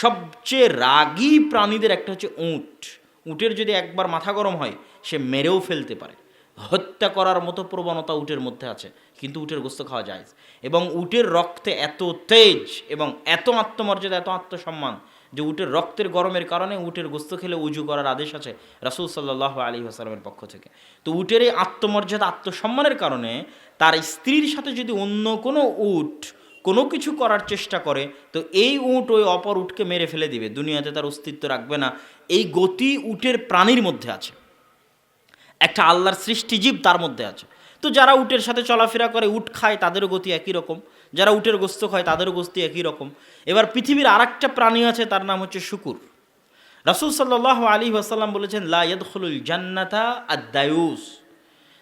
সবচেয়ে রাগী প্রাণীদের একটা হচ্ছে উট। উটের যদি একবার মাথা গরম হয়, সে মেরেও ফেলতে পারে। হত্যা করার মতো প্রবণতা উটের মধ্যে আছে, কিন্তু উটের গোস্ত খাওয়া যায়। এবং উটের রক্তে এত তেজ এবং এত আত্মমর্যাদা, এত আত্মসম্মান যে উটের রক্তের গরমের কারণে উটের গোস্ত খেলে উজু করার আদেশ আছে রাসূল সাল্লাল্লাহু আলাইহি ওয়াসাল্লামের পক্ষ থেকে। তো উটের এই আত্মমর্যাদা, আত্মসম্মানের কারণে তার স্ত্রীর সাথে যদি অন্য কোনো উট কোনো কিছু করার চেষ্টা করে, তো এই উট ওই অপর উটকে মেরে ফেলে দিবে, দুনিয়াতে তার অস্তিত্ব রাখবে না। এই গতি উটের প্রাণীর মধ্যে আছে, একটা আল্লাহর সৃষ্টিজীব তার মধ্যে আছে। তো যারা উটের সাথে চলাফেরা করে, উট খায়, তাদেরও গতি একই রকম। যারা উটের গোস্ত খায় তাদেরও গতি একই রকম। এবার পৃথিবীর আর একটা প্রাণী আছে, তার নাম হচ্ছে শুকুর। রাসূল সাল্লাল্লাহু আলাইহি ওয়াসাল্লাম বলেছেন, লা ইয়াদখুলুল জান্নাতা আদ-দায়ুস।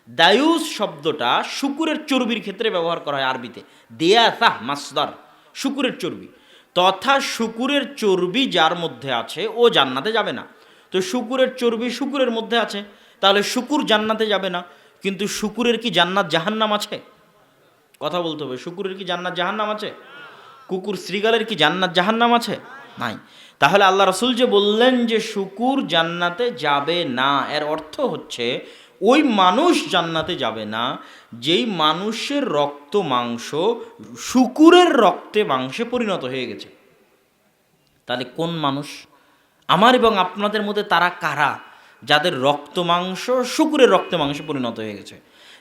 দায়ুস শব্দটা শুকুরের চর্বির ক্ষেত্রে ব্যবহার করা হয় আরবিতে। দিয়াসাহ মাসদার, শুকুরের চর্বি। তথা শুকুরের চর্বি যার মধ্যে আছে ও জান্নাতে যাবে না। তো শুকুরের চর্বি শুকুরের মধ্যে আছে, তাহলে শুকুর জান্নাতে যাবে না। কিন্তু শুকুরের কি জান্নাত জাহান্নাম আছে? কথা বলতে হবে। শুকুরের কি জান্নাত জাহান্নাম আছে? কুকুর শ্রীগালের কি জান্নাত জাহান্নাম আছে? নাই। তাহলে আল্লাহ রাসূল যে বললেন যে শুকুর জান্নাতে যাবে না, এর অর্থ হচ্ছে ওই মানুষ জান্নাতে যাবে না যেই মানুষের রক্ত মাংস শুকুরের রক্তে মাংসে পরিণত হয়ে গেছে। তাহলে কোন মানুষ? আমার এবং আপনাদের মধ্যে তারা কারা যাদের রক্ত মাংস শুকুরের রক্ত মাংসে পরিণত হয়ে গেছে?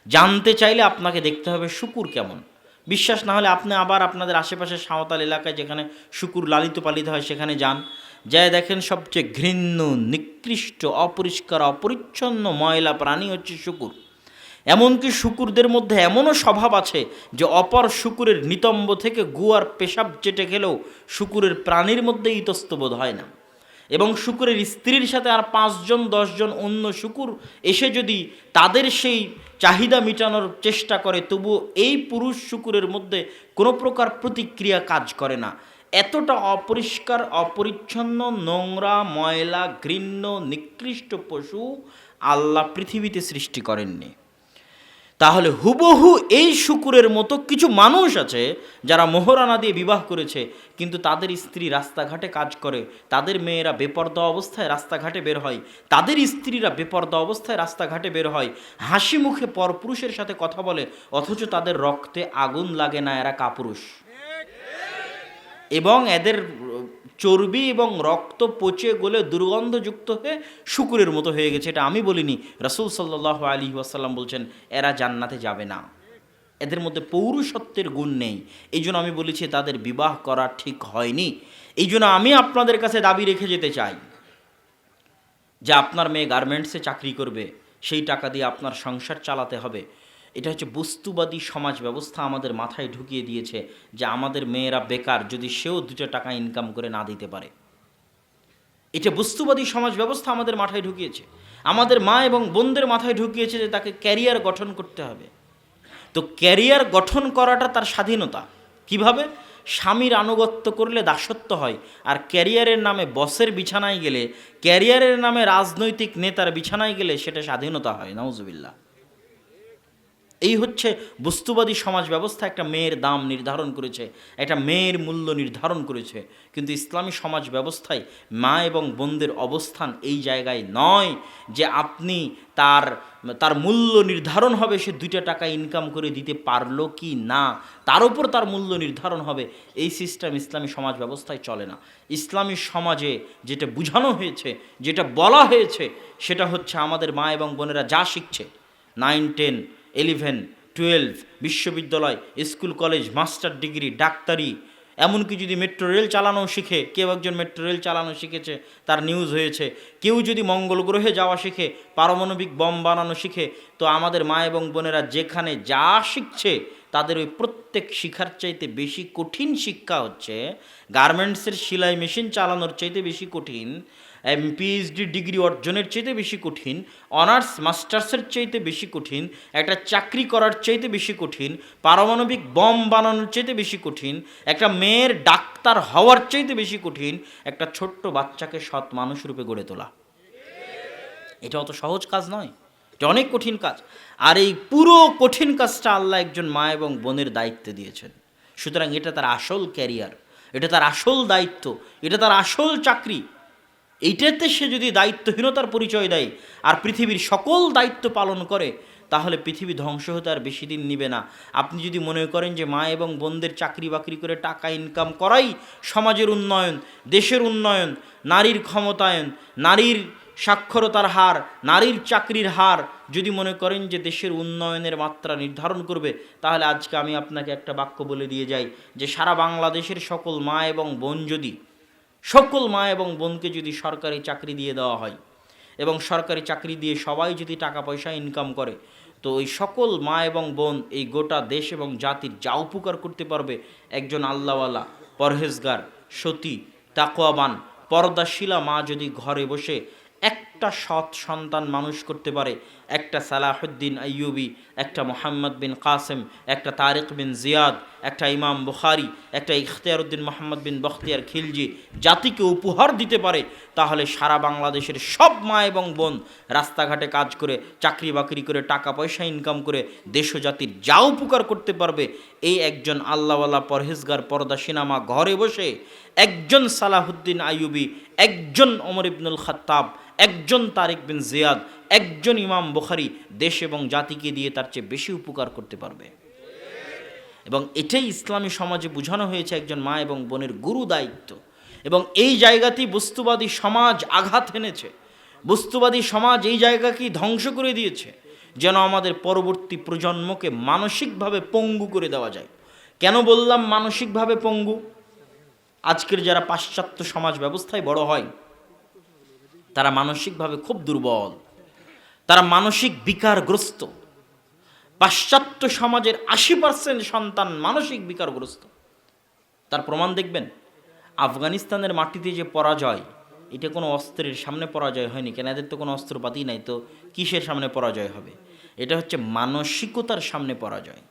জানতে চাইলে আপনাকে দেখতে হবে শুকুর কেমন। বিশ্বাস না হলে আপনি আবার আপনাদের আশেপাশে সাঁওতাল এলাকায় যেখানে শুকুর লালিত পালিত হয় সেখানে যান, যায় দেখেন সবচেয়ে ঘৃণ্য, নিকৃষ্ট, অপরিষ্কার, অপরিচ্ছন্ন, ময়লা প্রাণী হচ্ছে শুকুর। এমনকি শুকুরদের মধ্যে এমনও স্বভাব আছে যে অপর শুকুরের নিতম্ব থেকে গুয়ার পেশাব চেটে খেলেও শুকুরের প্রাণীর মধ্যে ইতস্তবোধ হয় না। এবং শুকুরের স্ত্রীর সাথে আর 5 জন 10 জন অন্য শুকুর এসে যদি তাদের সেই চাহিদা মেটানোর চেষ্টা করে, তবুও এই পুরুষ শুকুরের মধ্যে কোনো প্রকার প্রতিক্রিয়া কাজ করে না। এতটা অপরিষ্কার, অপরিচ্ছন্ন, নোংরা, ময়লা, ঘৃণ্য, নিকৃষ্ট পশু আল্লাহ পৃথিবীতে সৃষ্টি করেননি। তাহলে হুবহু এই শুকুরের মতো কিছু মানুষ আছে যারা মোহরানা দিয়ে বিবাহ করেছে, কিন্তু তাদের স্ত্রী রাস্তাঘাটে কাজ করে, তাদের মেয়েরা বেপর্দা অবস্থায় রাস্তাঘাটে বের হয়, তাদের স্ত্রীরা বেপর্দা অবস্থায় রাস্তাঘাটে বের হয়, হাসি মুখে পরপুরুষের সাথে কথা বলে, অথচ তাদের রক্তে আগুন লাগে না, এরা কাপুরুষ। এবং এদের চর্বি এবং রক্ত পচে গলে দুর্গন্ধযুক্ত হয়ে শুকুরের মতো হয়ে গেছে। এটা আমি বলিনি, রাসূল সাল্লাল্লাহু আলাইহি ওয়াসাল্লাম বলছেন এরা জান্নাতে যাবে না, এদের মধ্যে পৌরুষত্বের গুণ নেই। এই জন্য আমি বলেছি তাদের বিবাহ করা ঠিক হয়নি। এই জন্য আমি আপনাদের কাছে দাবি রেখে যেতে চাই, যে আপনার মেয়ে গার্মেন্টসে চাকরি করবে, সেই টাকা দিয়ে আপনার সংসার চালাতে হবে। এটা হচ্ছে বস্তুবাদী সমাজ ব্যবস্থা আমাদের মাথায় ঢুকিয়ে দিয়েছে যে আমাদের মেয়েরা বেকার যদি সেও 2টা টাকা ইনকাম করে না দিতে পারে। এটা বস্তুবাদী সমাজ ব্যবস্থা আমাদের মাথায় ঢুকিয়েছে, আমাদের মা এবং বোনদের মাথায় ঢুকিয়েছে যে তাকে ক্যারিয়ার গঠন করতে হবে। তো ক্যারিয়ার গঠন করাটা তার স্বাধীনতা। কিভাবে? স্বামীর আনুগত্য করলে দাসত্ব হয়, আর ক্যারিয়ারের নামে বসের বিছানায় গেলে, ক্যারিয়ারের নামে রাজনৈতিক নেতার বিছানায় গেলে সেটা স্বাধীনতা হয়। নাউজুবিল্লাহ। এই হচ্ছে বস্তুবাদী সমাজ ব্যবস্থা একটা মেয়ের দাম নির্ধারণ করেছে, একটা মেয়ের মূল্য নির্ধারণ করেছে। কিন্তু ইসলামী সমাজ ব্যবস্থায় মা এবং বোনদের অবস্থান এই জায়গায় নয় যে আপনি তার মূল্য নির্ধারণ হবে সে 2টা টাকা ইনকাম করে দিতে পারলো কি না, তার উপর তার মূল্য নির্ধারণ হবে। এই সিস্টেম ইসলামী সমাজ ব্যবস্থায় চলে না। ইসলামী সমাজে যেটা বোঝানো হয়েছে, যেটা বলা হয়েছে, সেটা হচ্ছে আমাদের মা এবং বোনেরা যা শিখছে 9, 10, 11, 12, বিশ্ববিদ্যালয়, স্কুল, কলেজ, মাস্টার ডিগ্রি, ডাক্তারি, এমনকি যদি মেট্রো রেল চালানো শিখে, কেউ একজন মেট্রো রেল চালানো শিখেছে, তার নিউজ হয়েছে, কেউ যদি মঙ্গল গ্রহে যাওয়া শিখে, পারমাণবিক বম বানানো শিখে, তো আমাদের মা এবং বোনেরা যেখানে যা শিখছে তাদের ওই প্রত্যেক শিক্ষার চাইতে বেশি কঠিন শিক্ষা হচ্ছে গার্মেন্টসের সেলাই মেশিন চালানোর চাইতে বেশি কঠিন, পিএইচডি ডিগ্রি অর্জনের চাইতে বেশি কঠিন, অনার্স মাস্টার্সের চাইতে বেশি কঠিন, একটা চাকরি করার চাইতে বেশি কঠিন, পারমাণবিক বম বানানোর চাইতে বেশি কঠিন, একটা মেয়ের ডাক্তার হওয়ার চাইতে বেশি কঠিন একটা ছোট্ট বাচ্চাকে সৎ মানুষ রূপে গড়ে তোলা। এটা অত সহজ কাজ নয়, এটা অনেক কঠিন কাজ। আর এই পুরো কঠিন কাজটা আল্লাহ একজন মা এবং বোনের দায়িত্বে দিয়েছেন। সুতরাং এটা তার আসল ক্যারিয়ার, এটা তার আসল দায়িত্ব, এটা তার আসল চাকরি। এইটাতে সে যদি দায়িত্বহীনতার পরিচয় দেয় আর পৃথিবীর সকল দায়িত্ব পালন করে, তাহলে পৃথিবী ধ্বংস হতে আর বেশি দিন নিবে না। আপনি যদি মনে করেন যে মা এবং বোনদের চাকরি বাকরি করে টাকা ইনকাম করাই সমাজের উন্নয়ন, দেশের উন্নয়ন, নারীর ক্ষমতায়ন, নারীর সাক্ষরতার হার, নারীর চাকরির হার যদি মনে করেন যে দেশের উন্নয়নের মাত্রা নির্ধারণ করবে, তাহলে আজকে আমি আপনাকে একটা বাক্য বলে দিয়ে যাই যে সারা বাংলাদেশের সকল মা এবং বোন যদি, সকল মা এবং বোনকে যদি সরকারি চাকরি দিয়ে দেওয়া হয় এবং সরকারি চাকরি দিয়ে সবাই যদি টাকা পয়সা ইনকাম করে, তো ওই সকল মা এবং বোন এই গোটা দেশ এবং জাতির যা উপকার করতে পারবে, একজন আল্লাহওয়ালা, পরহেজগার, সতী, তাকওয়াবান, পর্দাশীলা মা যদি ঘরে বসে একটা সৎ সন্তান মানুষ করতে পারে, একটা সালাহুদ্দিন আইয়ুবী, একটা মোহাম্মদ বিন কাসেম, একটা তারেক বিন জিয়াদ, একটা ইমাম বুখারি, একটা ইখতিয়ারউদ্দিন মোহাম্মদ বিন বখতিয়ার খিলজি জাতিকে উপহার দিতে পারে, তাহলে সারা বাংলাদেশের সব মা এবং বোন রাস্তাঘাটে কাজ করে, চাকরি বাকরি করে, টাকা পয়সা ইনকাম করে দেশ ও জাতির যা উপকার করতে পারবে, এই একজন আল্লাহওয়ালা পরহেজগার পর্দা সিনামা ঘরে বসে একজন সালাহুদ্দিন আইয়ুবী, একজন ওমর ইবনুল খাত্তাব, একজন তারেক বিন জিয়াদ, একজন ইমাম বুখারি দেশ এবং জাতিকে দিয়ে তার চেয়ে বেশি উপকার করতে পারবে। এবং এটাই ইসলামী সমাজে বোঝানো হয়েছে একজন মা এবং বোনের গুরু দায়িত্ব। এবং এই জায়গাতেই বস্তুবাদী সমাজ আঘাত এনেছে, বস্তুবাদী সমাজ এই জায়গাকেই ধ্বংস করে দিয়েছে, যেন আমাদের পরবর্তী প্রজন্মকে মানসিকভাবে পঙ্গু করে দেওয়া যায়। কেন বললাম মানসিকভাবে পঙ্গু? আজকের যারা পাশ্চাত্য সমাজ ব্যবস্থায় বড় হয় তারা মানসিকভাবে খুব দুর্বল, তারা মানসিক বিকারগ্রস্ত। পাশ্চাত্য সমাজের 80% সন্তান মানসিক বিকারগ্রস্ত। তার প্রমাণ দেখবেন, আফগানিস্তানের মাটিতে যে পরাজয়, এটা কোনো অস্ত্রের সামনে পরাজয় হয়নি। কেন? এদের তো কোনো অস্ত্রপাতি নাই, তো কিসের সামনে পরাজয় হবে? এটা হচ্ছে মানসিকতার সামনে পরাজয়।